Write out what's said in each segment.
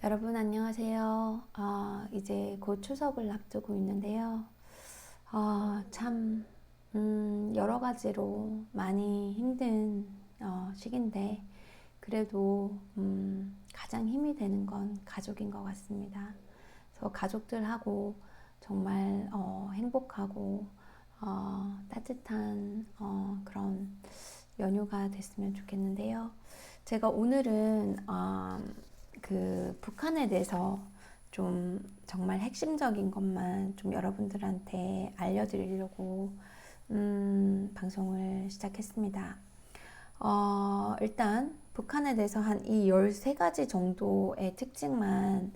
여러분 안녕하세요. 이제 곧 추석을 앞두고 있는데요. 참 여러 가지로 많이 힘든 시기인데 그래도 가장 힘이 되는 건 가족인 것 같습니다. 그래서 가족들하고 정말 행복하고 따뜻한 그런 연휴가 됐으면 좋겠는데요. 제가 오늘은 그 북한에 대해서 좀 정말 핵심적인 것만 좀 여러분들한테 알려드리려고 방송을 시작했습니다. 일단 북한에 대해서 한 이 13가지 정도의 특징만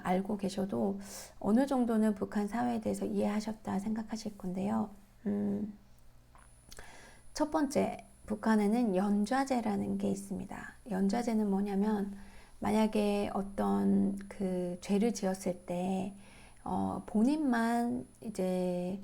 알고 계셔도 어느 정도는 북한 사회에 대해서 이해하셨다 생각하실 건데요. 첫 번째, 북한에는 연좌제라는 게 있습니다. 연좌제는 뭐냐면 만약에 어떤 그 죄를 지었을 때 본인만 이제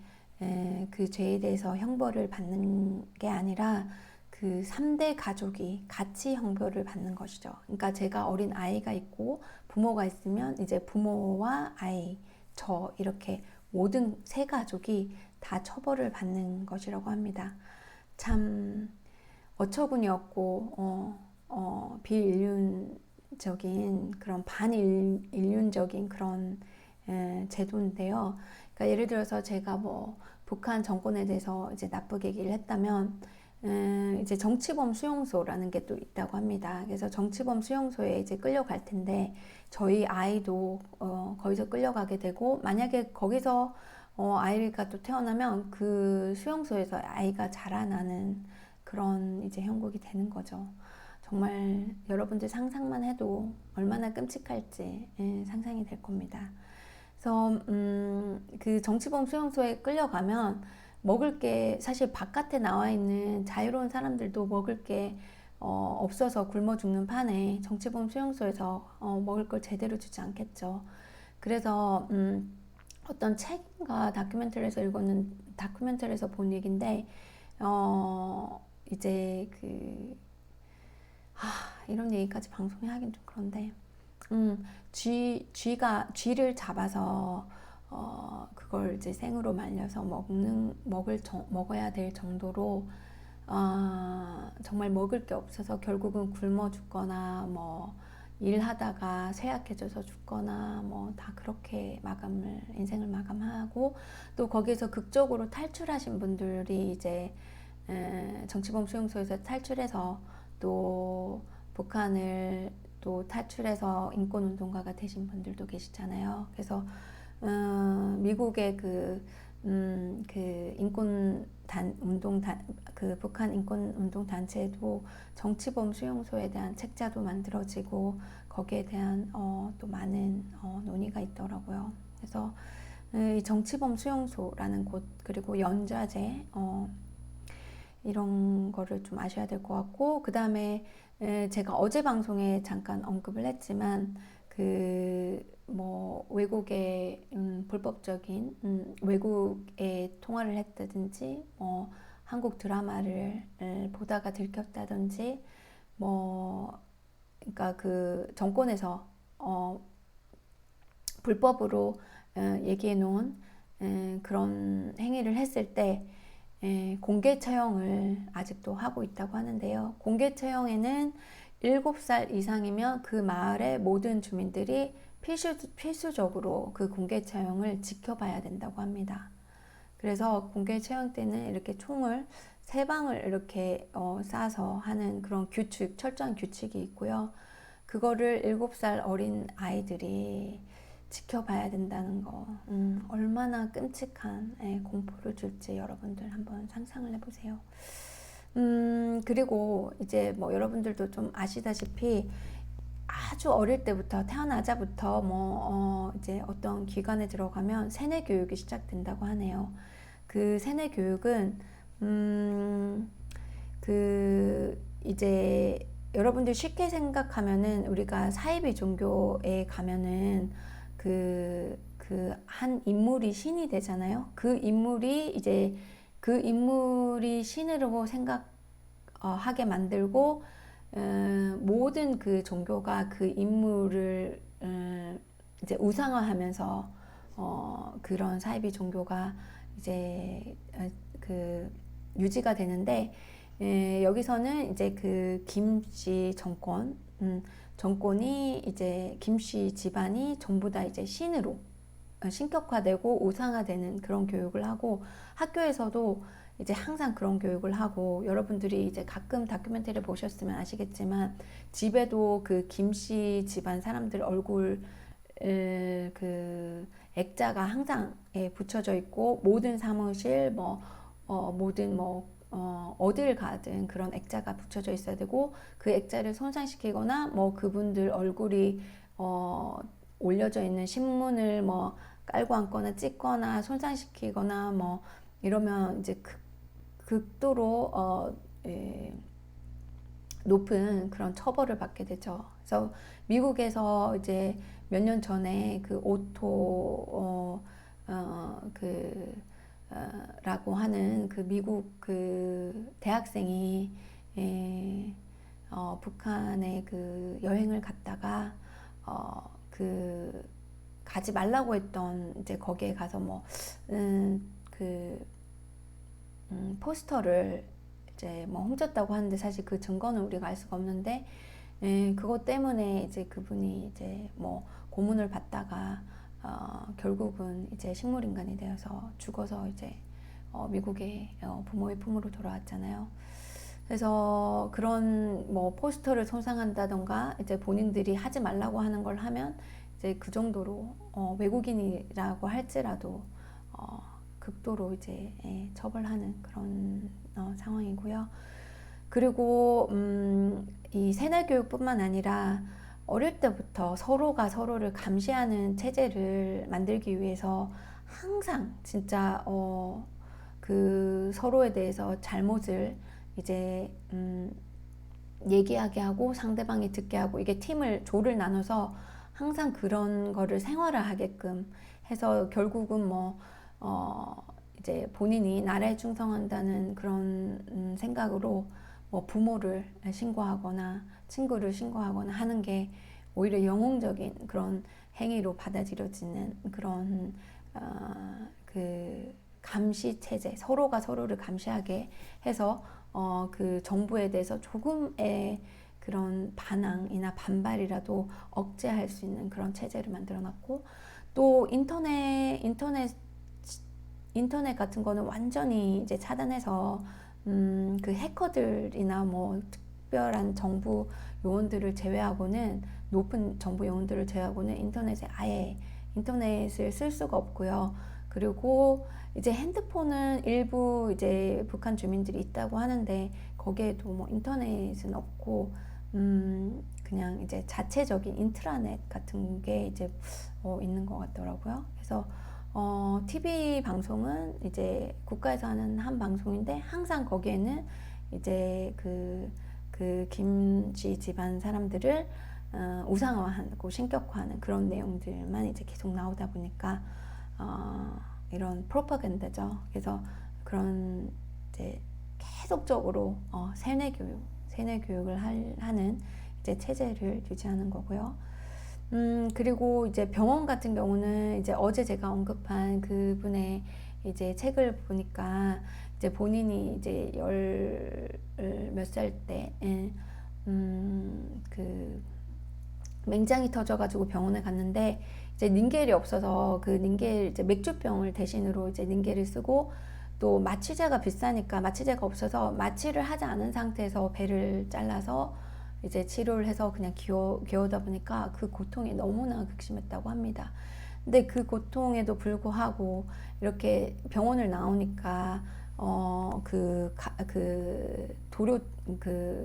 그 죄에 대해서 형벌을 받는 게 아니라 그 3대 가족이 같이 형벌을 받는 것이죠. 그러니까 제가 어린 아이가 있고 부모가 있으면 이제 부모와 아이, 저 이렇게 모든 세 가족이 다 처벌을 받는 것이라고 합니다. 참 어처구니 없고 비인륜적인 그런 반인륜적인 그런 제도인데요. 그러니까 예를 들어서 제가 뭐 북한 정권에 대해서 이제 나쁘게 얘기를 했다면 이제 정치범 수용소라는 게 또 있다고 합니다. 그래서 정치범 수용소에 이제 끌려갈 텐데 저희 아이도 거기서 끌려가게 되고 만약에 거기서 아이가 또 태어나면 그 수용소에서 아이가 자라나는 그런 이제 형국이 되는 거죠. 정말 여러분들 상상만 해도 얼마나 끔찍할지 상상이 될 겁니다. 그래서 그 정치범 수용소에 끌려가면 먹을 게 사실 바깥에 나와 있는 자유로운 사람들도 먹을 게 없어서 굶어 죽는 판에 정치범 수용소에서 먹을 걸 제대로 주지 않겠죠. 그래서 어떤 책인가 다큐멘터리에서 본 얘기인데 이제 이런 얘기까지 방송에 하긴 좀 그런데 쥐를 잡아서 그걸 이제 생으로 말려서 먹어야 될 정도로 정말 먹을 게 없어서 결국은 굶어 죽거나 뭐 일하다가 쇠약해져서 죽거나 뭐 다 그렇게 인생을 마감하고 또 거기에서 극적으로 탈출하신 분들이 이제 정치범 수용소에서 탈출해서 또 북한을 또 탈출해서 인권운동가가 되신 분들도 계시잖아요. 그래서 미국의 그 북한 인권운동 단체에도 정치범 수용소에 대한 책자도 만들어지고 거기에 대한 또 많은 논의가 있더라고요. 그래서 이 정치범 수용소라는 곳 그리고 연좌제 이런 거를 좀 아셔야 될 것 같고 그 다음에 제가 어제 방송에 잠깐 언급을 했지만 뭐 외국의 불법적인 외국에 통화를 했다든지 뭐 한국 드라마를 보다가 들켰다든지 뭐 그러니까 그 정권에서 불법으로 얘기해 놓은 그런 행위를 했을 때 공개 처형을 아직도 하고 있다고 하는데요. 공개 처형에는 7살 이상이면 그 마을의 모든 주민들이 필수적으로 그 공개 처형을 지켜봐야 된다고 합니다. 그래서 공개 처형 때는 이렇게 총을 3방을 이렇게 쏴서 하는 그런 철저한 규칙이 있고요. 그거를 7살 어린 아이들이 지켜봐야 된다는 거, 얼마나 끔찍한 공포를 줄지 여러분들 한번 상상을 해보세요. 그리고 이제 뭐 여러분들도 좀 아시다시피 아주 어릴 때부터 태어나자부터 이제 어떤 기관에 들어가면 세뇌 교육이 시작된다고 하네요. 그 세뇌 교육은 이제 여러분들 쉽게 생각하면은 우리가 사이비 종교에 가면은 한 인물이 신이 되잖아요. 그 인물이 신으로 생각하게 만들고 모든 그 종교가 그 인물을 이제 우상화하면서 그런 사이비 종교가 이제 그 유지가 되는데, 여기서는 이제 그 김씨 정권, 정권이 이제 김씨 집안이 전부 다 이제 신으로 신격화되고 우상화되는 그런 교육을 하고, 학교에서도 이제 항상 그런 교육을 하고, 여러분들이 이제 가끔 다큐멘터리를 보셨으면 아시겠지만 집에도 그 김씨 집안 사람들 얼굴 그 액자가 항상 붙여져 있고, 모든 사무실 모든 어딜 가든 그런 액자가 붙여져 있어야 되고, 그 액자를 손상시키거나 그분들 얼굴이 올려져 있는 신문을 깔고 앉거나 찢거나 손상시키거나 이러면 이제 극도로 높은 그런 처벌을 받게 되죠. 그래서 미국에서 이제 몇 년 전에 그 오토 라고 하는 그 미국 그 대학생이 북한에 그 여행을 갔다가 그 가지 말라고 했던 이제 거기에 가서 포스터를 이제 훔쳤다고 하는데, 사실 그 증거는 우리가 알 수가 없는데, 그것 때문에 이제 그분이 이제 고문을 받다가 결국은 이제 식물인간이 되어서 죽어서 이제 미국의 부모의 품으로 돌아왔잖아요. 그래서 그런 포스터를 손상한다던가 이제 본인들이 하지 말라고 하는 걸 하면 이제 그 정도로 외국인이라고 할지라도 극도로 이제 처벌하는 그런 상황이고요. 그리고 이 세뇌 교육뿐만 아니라 어릴 때부터 서로가 서로를 감시하는 체제를 만들기 위해서 항상 진짜 그 서로에 대해서 잘못을 이제 얘기하게 하고 상대방이 듣게 하고, 이게 조를 나눠서 항상 그런 거를 생활화하게끔 해서 결국은 이제 본인이 나라에 충성한다는 그런 생각으로 부모를 신고하거나 친구를 신고하거나 하는 게 오히려 영웅적인 그런 행위로 받아들여지는 그런 그 감시 체제, 서로가 서로를 감시하게 해서 그 정부에 대해서 조금의 그런 반항이나 반발이라도 억제할 수 있는 그런 체제를 만들어 놨고, 또 인터넷 같은 거는 완전히 이제 차단해서 그 해커들이나 특별한 정부 요원들을 제외하고는, 높은 정부 요원들을 제외하고는 인터넷을 쓸 수가 없고요. 그리고 이제 핸드폰은 일부 이제 북한 주민들이 있다고 하는데, 거기에도 인터넷은 없고 그냥 이제 자체적인 인트라넷 같은 게 이제 있는 것 같더라고요. 그래서 TV 방송은 이제 국가에서 하는 한 방송인데, 항상 거기에는 이제 그 김씨 집안 사람들을 우상화하고 신격화하는 그런 내용들만 이제 계속 나오다 보니까 이런 프로파간다죠. 그래서 그런 이제 계속적으로 세뇌 교육을 하는 이제 체제를 유지하는 거고요. 그리고 이제 병원 같은 경우는 이제 어제 제가 언급한 그분의 이제 책을 보니까, 이제 본인이 이제 몇 살 때, 그 맹장이 터져가지고 병원에 갔는데, 이제 닌겔이 없어서 그 닌겔 이제 맥주병을 대신으로 이제 닌겔을 쓰고, 또 마취제가 비싸니까 마취제가 없어서 마취를 하지 않은 상태에서 배를 잘라서 이제 치료를 해서 그냥 기어오다 보니까 그 고통이 너무나 극심했다고 합니다. 근데 그 고통에도 불구하고 이렇게 병원을 나오니까 그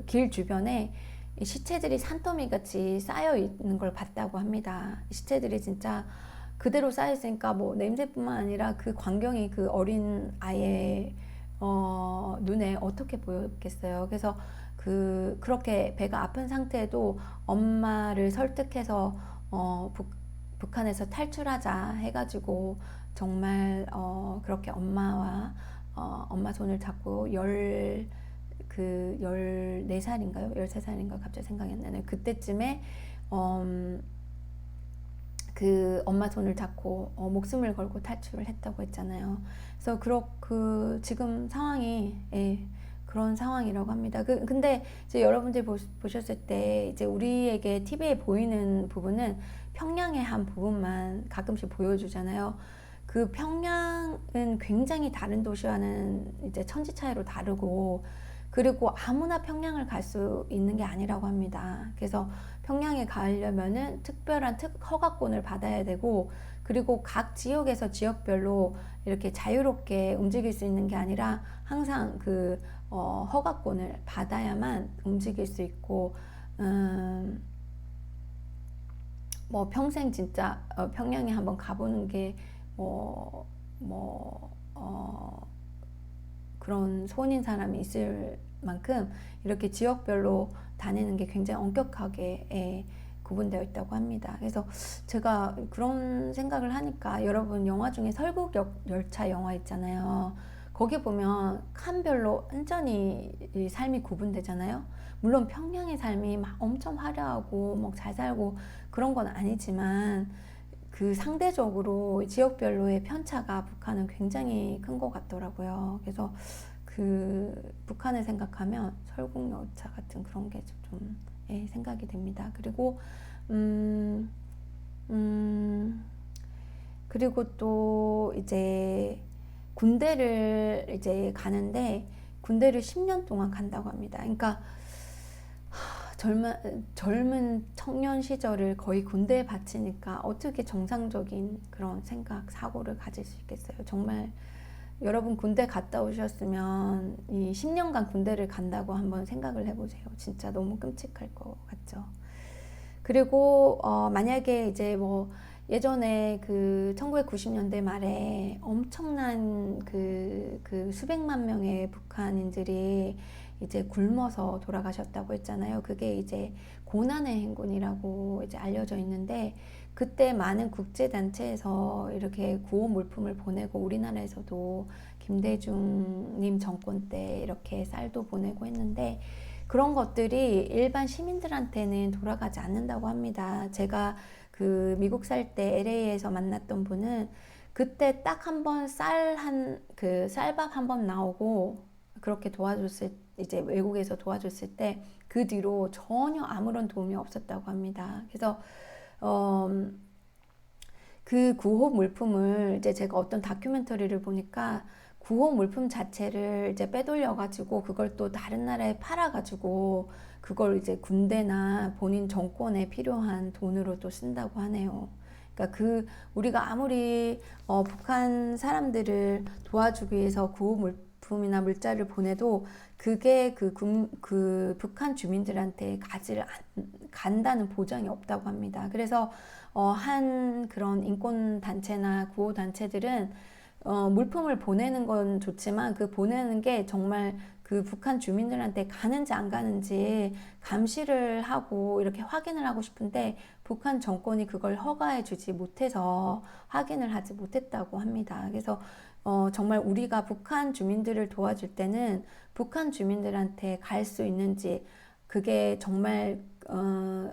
길 주변에 시체들이 산더미 같이 쌓여 있는 걸 봤다고 합니다. 시체들이 진짜 그대로 쌓여 있으니까 냄새뿐만 아니라 그 광경이 그 어린 아이의 눈에 어떻게 보였겠어요. 그래서 그렇게 배가 아픈 상태에도 엄마를 설득해서 북한에서 탈출하자 해가지고 정말 그렇게 엄마 손을 잡고 그 14살인가요? 13살인가 갑자기 생각이 안 나네요. 그때쯤에 그 엄마 손을 잡고 목숨을 걸고 탈출을 했다고 했잖아요. 그래서 지금 상황이 그런 상황이라고 합니다. 근데 이제 여러분들이 보셨을 때 이제 우리에게 TV에 보이는 부분은 평양의 한 부분만 가끔씩 보여주잖아요. 그 평양은 굉장히 다른 도시와는 이제 천지 차이로 다르고, 그리고 아무나 평양을 갈 수 있는 게 아니라고 합니다. 그래서 평양에 가려면은 특별한 허가권을 받아야 되고, 그리고 각 지역에서 지역별로 이렇게 자유롭게 움직일 수 있는 게 아니라 항상 허가권을 받아야만 움직일 수 있고, 뭐 평생 진짜 평양에 한번 가보는 게 그런 손인 사람이 있을 만큼 이렇게 지역별로 다니는 게 굉장히 엄격하게 구분되어 있다고 합니다. 그래서 제가 그런 생각을 하니까, 여러분 영화 중에 설국열차 영화 있잖아요. 거기 보면 칸별로 완전히 이 삶이 구분되잖아요. 물론 평양의 삶이 막 엄청 화려하고 막 잘 살고 그런 건 아니지만, 그 상대적으로 지역별로의 편차가 북한은 굉장히 큰 것 같더라고요. 그래서 그 북한을 생각하면 설국열차 같은 그런 게 좀 생각이 됩니다. 그리고 또 이제 군대를 이제 가는데, 군대를 10년 동안 간다고 합니다. 그러니까 젊은 청년 시절을 거의 군대에 바치니까 어떻게 정상적인 그런 생각, 사고를 가질 수 있겠어요. 정말 여러분 군대 갔다 오셨으면 이 10년간 군대를 간다고 한번 생각을 해보세요. 진짜 너무 끔찍할 것 같죠. 그리고 만약에 이제 뭐 예전에 그 1990년대 말에 엄청난 그 수백만 명의 북한인들이 이제 굶어서 돌아가셨다고 했잖아요. 그게 이제 고난의 행군이라고 이제 알려져 있는데, 그때 많은 국제단체에서 이렇게 구호 물품을 보내고, 우리나라에서도 김대중님 정권 때 이렇게 쌀도 보내고 했는데, 그런 것들이 일반 시민들한테는 돌아가지 않는다고 합니다. 제가 그 미국 살 때 LA에서 만났던 분은 그때 딱 한 번 그 쌀밥 한 번 나오고 그렇게 이제 외국에서 도와줬을 때 그 뒤로 전혀 아무런 도움이 없었다고 합니다. 그래서 그 구호 물품을 이제 제가 어떤 다큐멘터리를 보니까, 구호 물품 자체를 이제 빼돌려가지고 그걸 또 다른 나라에 팔아가지고 그걸 이제 군대나 본인 정권에 필요한 돈으로 또 쓴다고 하네요. 그러니까 우리가 아무리 북한 사람들을 도와주기 위해서 구호 물품이나 물자를 보내도 그게 그 북한 주민들한테 간다는 보장이 없다고 합니다. 그래서 한 그런 인권단체나 구호단체들은 물품을 보내는 건 좋지만, 그 보내는 게 정말 그 북한 주민들한테 가는지 안 가는지 감시를 하고 이렇게 확인을 하고 싶은데, 북한 정권이 그걸 허가해 주지 못해서 확인을 하지 못했다고 합니다. 그래서 정말 우리가 북한 주민들을 도와줄 때는 북한 주민들한테 갈 수 있는지, 그게 정말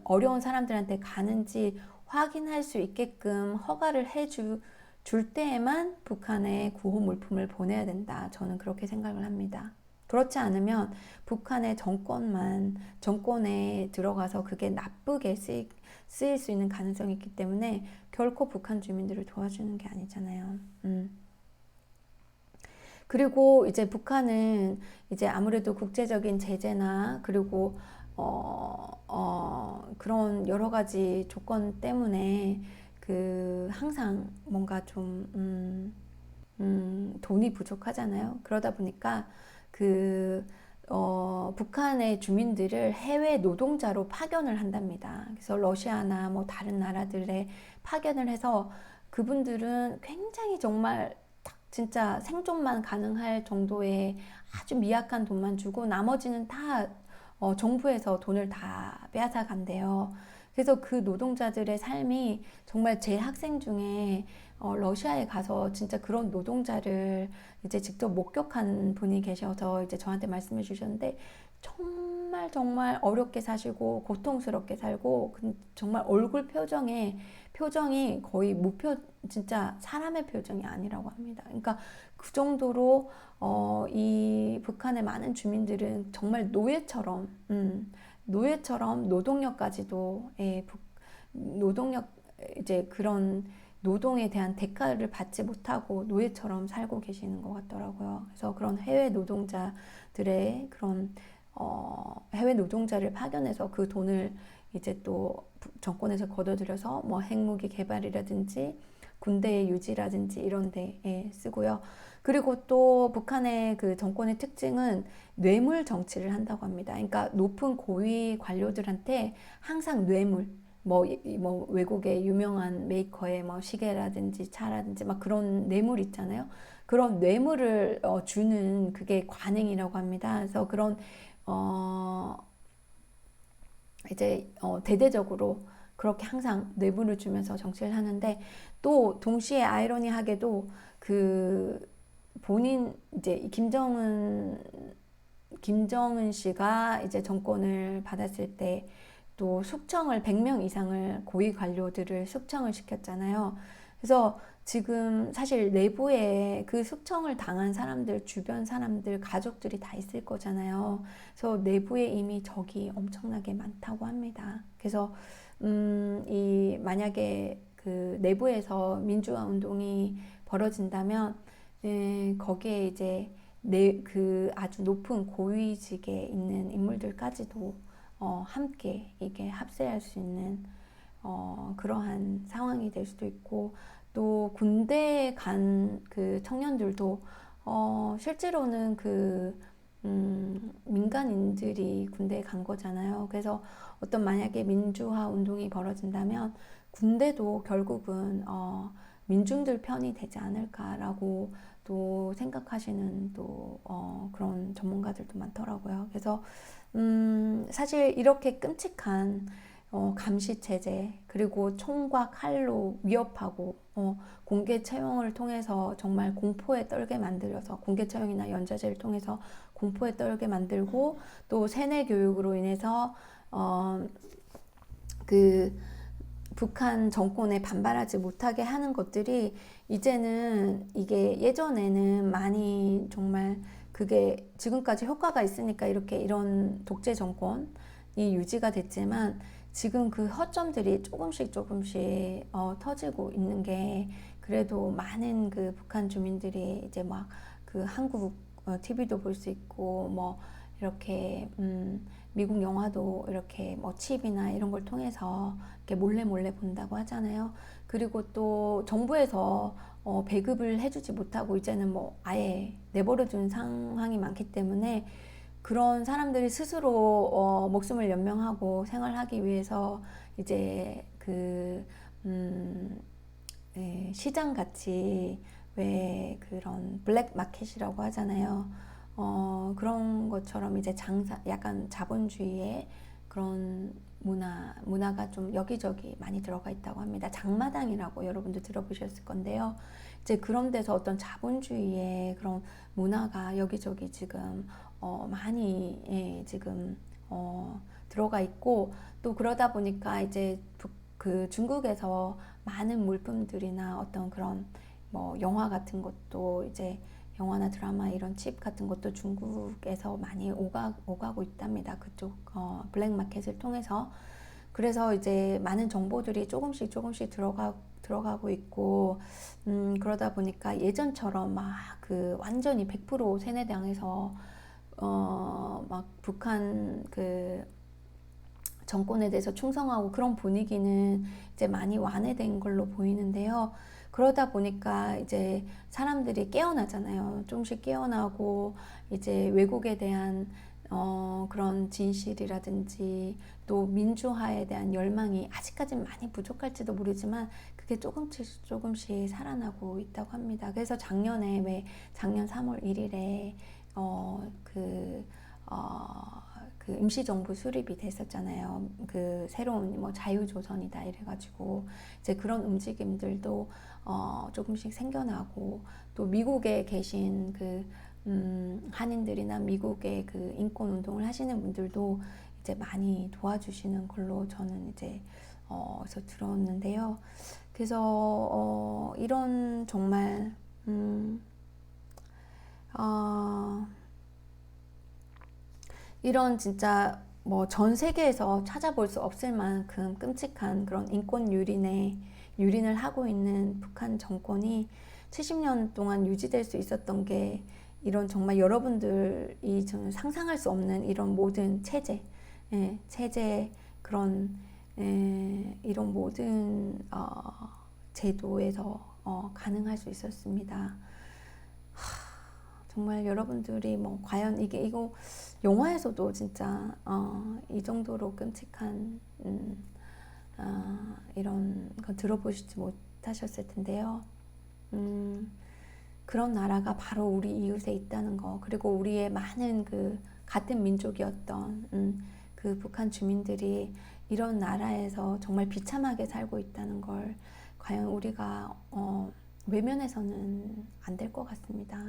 어려운 사람들한테 가는지 확인할 수 있게끔 허가를 줄 때에만 북한에 구호 물품을 보내야 된다. 저는 그렇게 생각을 합니다. 그렇지 않으면 북한의 정권에 들어가서 그게 나쁘게 쓰일 수 있는 가능성이 있기 때문에 결코 북한 주민들을 도와주는 게 아니잖아요. 그리고 이제 북한은 이제 아무래도 국제적인 제재나, 그리고 그런 여러 가지 조건 때문에 항상 뭔가 좀 돈이 부족하잖아요. 그러다 보니까 북한의 주민들을 해외 노동자로 파견을 한답니다. 그래서 러시아나 뭐 다른 나라들에 파견을 해서, 그분들은 굉장히 정말 진짜 생존만 가능할 정도의 아주 미약한 돈만 주고 나머지는 다 정부에서 돈을 다 빼앗아 간대요. 그래서 그 노동자들의 삶이 정말 제 학생 중에 러시아에 가서 진짜 그런 노동자를 이제 직접 목격한 분이 계셔서 이제 저한테 말씀해 주셨는데 정말 정말 어렵게 사시고 고통스럽게 살고 정말 얼굴 표정이 거의 무표 진짜 사람의 표정이 아니라고 합니다. 그러니까 그 정도로 이 북한의 많은 주민들은 정말 노예처럼 노동력까지도 노동력 이제 그런 노동에 대한 대가를 받지 못하고 노예처럼 살고 계시는 것 같더라고요. 그래서 그런 해외 노동자들의 그런 해외 노동자를 파견해서 그 돈을 이제 또 정권에서 걷어들여서 뭐 핵무기 개발이라든지 군대의 유지라든지 이런 데에 쓰고요. 그리고 또 북한의 그 정권의 특징은 뇌물 정치를 한다고 합니다. 그러니까 높은 고위 관료들한테 항상 뇌물, 뭐 외국의 유명한 메이커의 뭐 시계라든지 차라든지 막 그런 뇌물 있잖아요. 그런 뇌물을 주는 그게 관행이라고 합니다. 그래서 그런 어 이제 대대적으로 그렇게 항상 뇌물을 주면서 정치를 하는데 또 동시에 아이러니하게도 그 본인 이제 김정은 씨가 이제 정권을 받았을 때 또 숙청을 100명 이상을 고위 관료들을 숙청을 시켰잖아요. 그래서 지금 사실 내부에 그 숙청을 당한 사람들, 주변 사람들, 가족들이 다 있을 거잖아요. 그래서 내부에 이미 적이 엄청나게 많다고 합니다. 그래서 이 만약에 그 내부에서 민주화 운동이 벌어진다면 거기에 이제 그 아주 높은 고위직에 있는 인물들까지도 함께 이게 합세할 수 있는 그러한 상황이 될 수도 있고 또 군대에 간 그 청년들도 실제로는 민간인들이 군대에 간 거잖아요. 그래서 어떤 만약에 민주화 운동이 벌어진다면 군대도 결국은 민중들 편이 되지 않을까라고 또 생각하시는 또 그런 전문가들도 많더라고요. 그래서 사실 이렇게 끔찍한 감시 체제 그리고 총과 칼로 위협하고 공개 채용을 통해서 정말 공포에 떨게 만들어서 공개 채용이나 연좌제를 통해서 공포에 떨게 만들고 또 세뇌 교육으로 인해서 그 북한 정권에 반발하지 못하게 하는 것들이 이제는 이게 예전에는 많이 정말 그게 지금까지 효과가 있으니까 이렇게 이런 독재 정권이 유지가 됐지만 지금 그 허점들이 조금씩 터지고 있는 게 그래도 많은 그 북한 주민들이 이제 막 그 한국 TV도 볼 수 있고 뭐 이렇게 미국 영화도 이렇게 뭐 칩이나 이런 걸 통해서 이렇게 몰래 본다고 하잖아요. 그리고 또 정부에서 배급을 해주지 못하고 이제는 뭐 아예 내버려둔 상황이 많기 때문에 그런 사람들이 스스로 목숨을 연명하고 생활하기 위해서 이제 시장 같이 왜 그런 블랙 마켓이라고 하잖아요. 그런 것처럼 이제 약간 자본주의의 그런 문화가 좀 여기저기 많이 들어가 있다고 합니다. 장마당이라고 여러분도 들어보셨을 건데요. 이제 그런 데서 어떤 자본주의의 그런 문화가 여기저기 지금 많이 지금 들어가 있고 또 그러다 보니까 이제 그 중국에서 많은 물품들이나 어떤 그런 뭐 영화 같은 것도 이제 영화나 드라마 이런 칩 같은 것도 중국에서 많이 오가고 있답니다. 그쪽 블랙마켓을 통해서. 그래서 이제 많은 정보들이 조금씩 들어가고 있고 그러다 보니까 예전처럼 막 그 완전히 100% 세뇌당해서 막 북한 그 정권에 대해서 충성하고 그런 분위기는 이제 많이 완화된 걸로 보이는데요. 그러다 보니까 이제 사람들이 깨어나잖아요. 조금씩 깨어나고 이제 외국에 대한 그런 진실이라든지 또 민주화에 대한 열망이 아직까지는 많이 부족할지도 모르지만 그게 조금씩 살아나고 있다고 합니다. 그래서 작년 3월 1일에 그 임시정부 수립이 됐었잖아요. 그 새로운 뭐 자유조선이다 이래가지고 이제 그런 움직임들도 조금씩 생겨나고, 또 미국에 계신 그 한인들이나 미국의 그 인권 운동을 하시는 분들도 이제 많이 도와주시는 걸로 저는 이제 그래서 들었는데요. 그래서 이런 정말 이런 진짜 뭐 전 세계에서 찾아볼 수 없을 만큼 끔찍한 그런 인권 유린을 하고 있는 북한 정권이 70년 동안 유지될 수 있었던 게, 이런 정말 여러분들이 저는 상상할 수 없는 이런 모든 체제 그런 이런 모든 제도에서 가능할 수 있었습니다. 정말 여러분들이 뭐 과연 이거 영화에서도 진짜 이 정도로 끔찍한 이런 거 들어보시지 못하셨을 텐데요. 그런 나라가 바로 우리 이웃에 있다는 거, 그리고 우리의 많은 그 같은 민족이었던 그 북한 주민들이 이런 나라에서 정말 비참하게 살고 있다는 걸 과연 우리가 외면해서는 안 될 것 같습니다.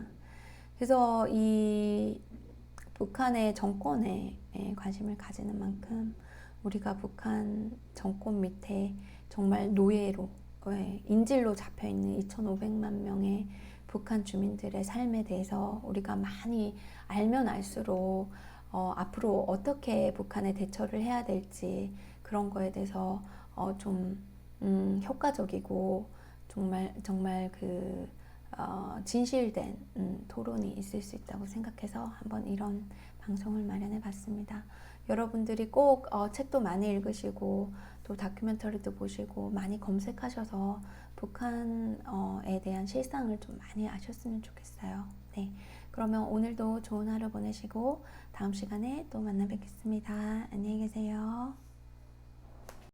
그래서 이 북한의 정권에 관심을 가지는 만큼 우리가 북한 정권 밑에 정말 노예로, 인질로 잡혀있는 2,500만 명의 북한 주민들의 삶에 대해서 우리가 많이 알면 알수록 앞으로 어떻게 북한에 대처를 해야 될지, 그런 거에 대해서 좀 효과적이고 정말 그 진실된 토론이 있을 수 있다고 생각해서 한번 이런 방송을 마련해 봤습니다. 여러분들이 꼭 책도 많이 읽으시고 또 다큐멘터리도 보시고 많이 검색하셔서 북한에 대한 실상을 좀 많이 아셨으면 좋겠어요. 네, 그러면 오늘도 좋은 하루 보내시고 다음 시간에 또 만나 뵙겠습니다. 안녕히 계세요.